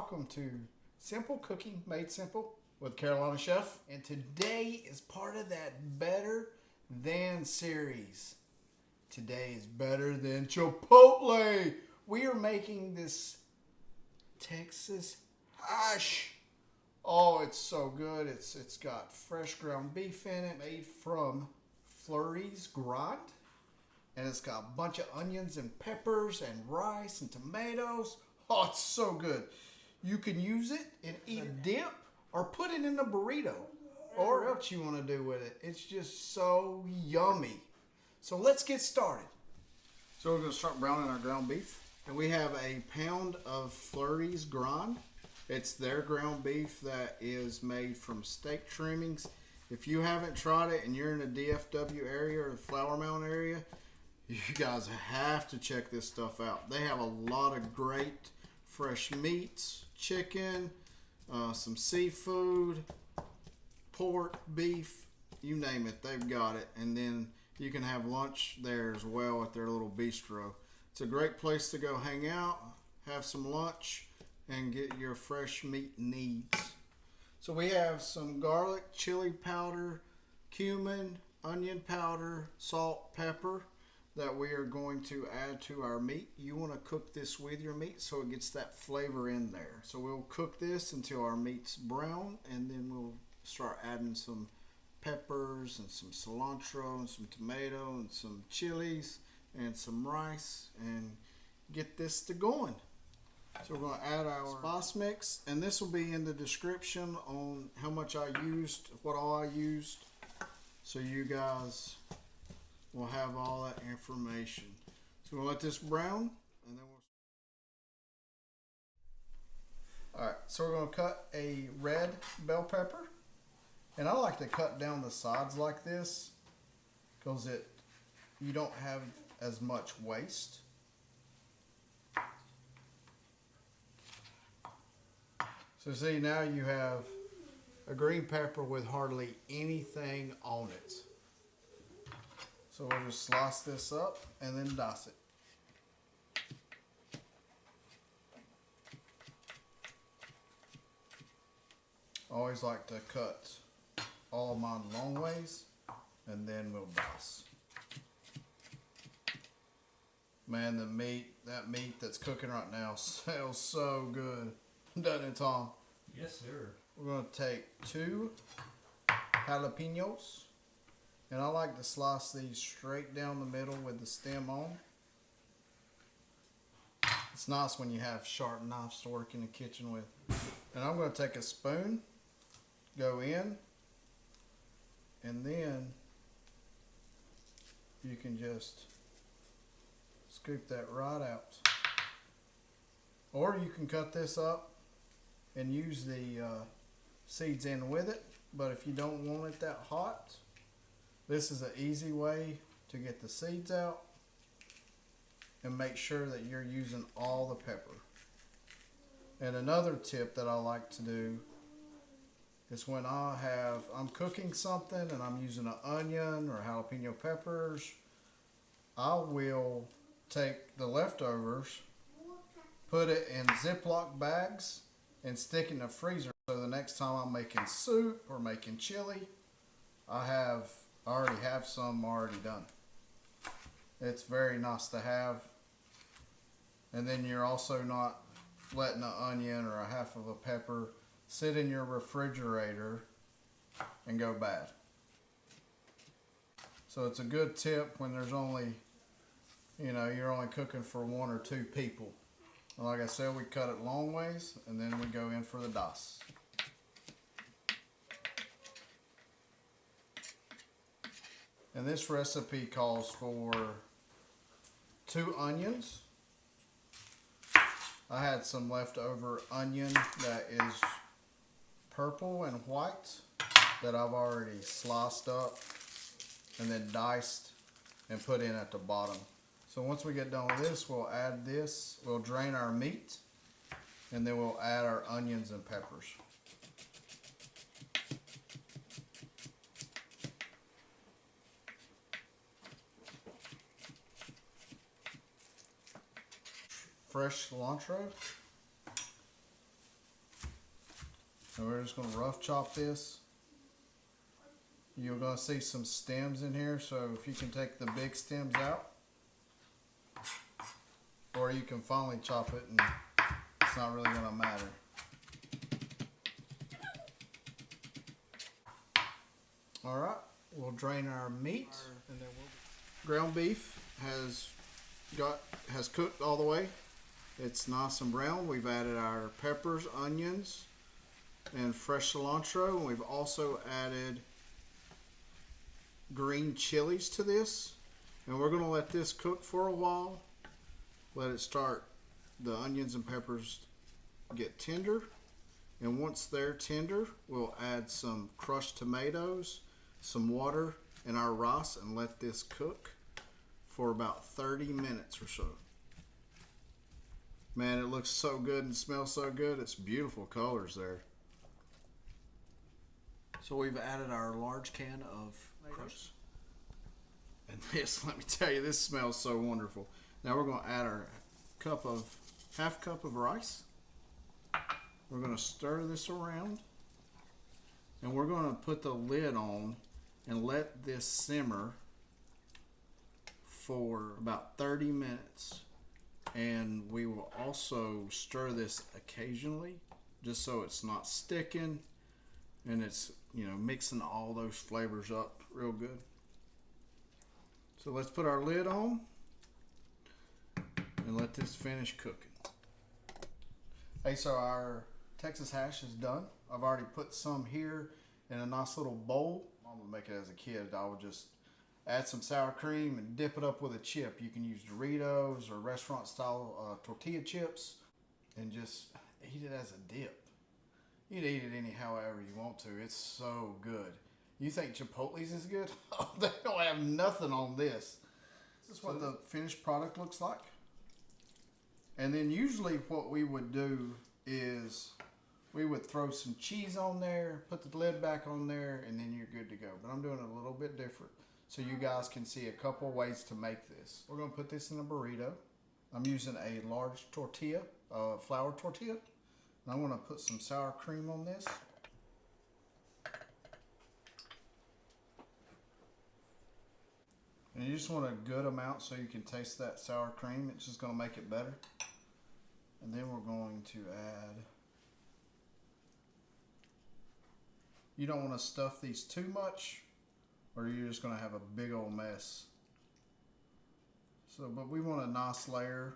welcome to Simple Cooking Made Simple with Carolina Chef. And today is part of that Better Than series. Today is Better Than Chipotle. We are making this Texas hash. Oh, it's so good. It's got fresh ground beef in it, made from Flurry's grind. And it's got a bunch of onions and peppers and rice and tomatoes. Oh, it's so good. You can use it and eat a dip or put it in a burrito or else you want to do with it. It's just so yummy. So let's get started. So we're going to start browning our ground beef. And we have a pound of Flurry's grind. It's their ground beef that is made from steak trimmings. If you haven't tried it and you're in the DFW area or the Flower Mound area, you guys have to check this stuff out. They have a lot of great fresh meats, chicken, some seafood, pork, beef, you name it, they've got it. And then you can have lunch there as well at their little bistro. It's a great place to go hang out, have some lunch, and get your fresh meat needs. So we have some garlic, chili powder, cumin, onion powder, salt, pepper that we are going to add to our meat. You want to cook this with your meat so it gets that flavor in there. So we'll cook this until our meat's brown, and then we'll start adding some peppers and some cilantro and some tomato and some chilies and some rice and get this to going. So we're going to add our spice mix, and this will be in the description on how much I used, what all I used, so you guys will have all that information. So we'll let this brown, and then Alright, so we're going to cut a red bell pepper. And I like to cut down the sides like this because you don't have as much waste. So see, now you have a green pepper with hardly anything on it. So we'll just slice this up and then dice it. I always like to cut all of mine long ways and then we'll dice. Man, that meat that's cooking right now smells so good. Doesn't it, Tom? Yes, sir. We're going to take 2 jalapeños. And I like to slice these straight down the middle with the stem on. It's nice when you have sharp knives to work in the kitchen with. And I'm going to take a spoon, go in, and then you can just scoop that right out. Or you can cut this up and use the seeds in with it. But if you don't want it that hot, this is an easy way to get the seeds out and make sure that you're using all the pepper. And another tip that I like to do is when I'm cooking something and I'm using an onion or jalapeno peppers, I will take the leftovers, put it in Ziploc bags, and stick it in the freezer. So the next time I'm making soup or making chili, I already have some already done. It's very nice to have. And then you're also not letting an onion or a half of a pepper sit in your refrigerator and go bad. So it's a good tip when there's only, you're only cooking for 1 or 2 people. And like I said, we cut it long ways and then we go in for the dice. And this recipe calls for 2 onions. I had some leftover onion that is purple and white that I've already sliced up and then diced and put in at the bottom. So once we get done with this, we'll add this, we'll drain our meat, and then we'll add our onions and peppers. Fresh cilantro. And we're just going to rough chop this. You're going to see some stems in here, so if you can take the big stems out, or you can finely chop it and it's not really going to matter. Alright, we'll drain our meat. And then ground beef has cooked all the way. It's nice and brown. We've added our peppers, onions, and fresh cilantro. And we've also added green chilies to this. And we're going to let this cook for a while. Let it start, the onions and peppers get tender. And once they're tender, we'll add some crushed tomatoes, some water, and our rice, and let this cook for about 30 minutes or so. Man, it looks so good and smells so good. It's beautiful colors there. So we've added our large can of crushed. And this, let me tell you, this smells so wonderful. Now we're going to add our half cup of rice. We're going to stir this around. And we're going to put the lid on and let this simmer for about 30 minutes. And we will also stir this occasionally just so it's not sticking and it's, you know, mixing all those flavors up real good. So let's put our lid on and let this finish cooking. Hey, so our Texas hash is done. I've already put some here in a nice little bowl. I'm gonna make it as a kid. I would just add some sour cream and dip it up with a chip. You can use Doritos or restaurant style tortilla chips and just eat it as a dip. You can eat it however you want to. It's so good. You think Chipotle's is good? Oh, they don't have nothing on this. This is what the finished product looks like. And then usually what we would do is we would throw some cheese on there, put the lid back on there, and then you're good to go. But I'm doing it a little bit different so you guys can see a couple ways to make this. We're going to put this in a burrito. I'm using a large tortilla, flour tortilla. And I'm going to put some sour cream on this. And you just want a good amount so you can taste that sour cream. It's just going to make it better. And then we're going to add, you don't want to stuff these too much or you're just going to have a big old mess. So, but we want a nice layer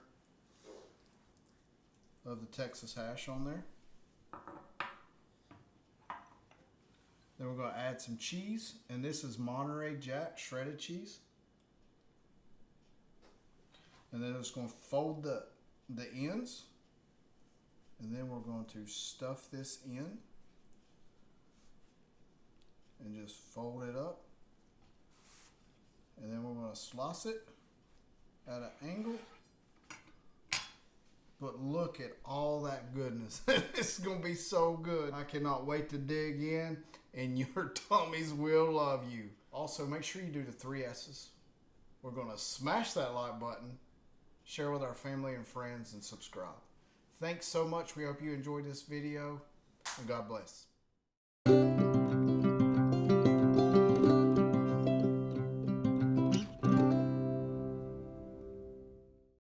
of the Texas hash on there. Then we're going to add some cheese, and this is Monterey Jack shredded cheese. And then it's going to fold the ends, and then we're going to stuff this in and just fold it up. And then we're going to slice it at an angle. But look at all that goodness. It's going to be so good. I cannot wait to dig in, and your tummies will love you. Also, make sure you do the 3 S's. We're going to smash that like button, share with our family and friends, and subscribe. Thanks so much. We hope you enjoyed this video, and God bless.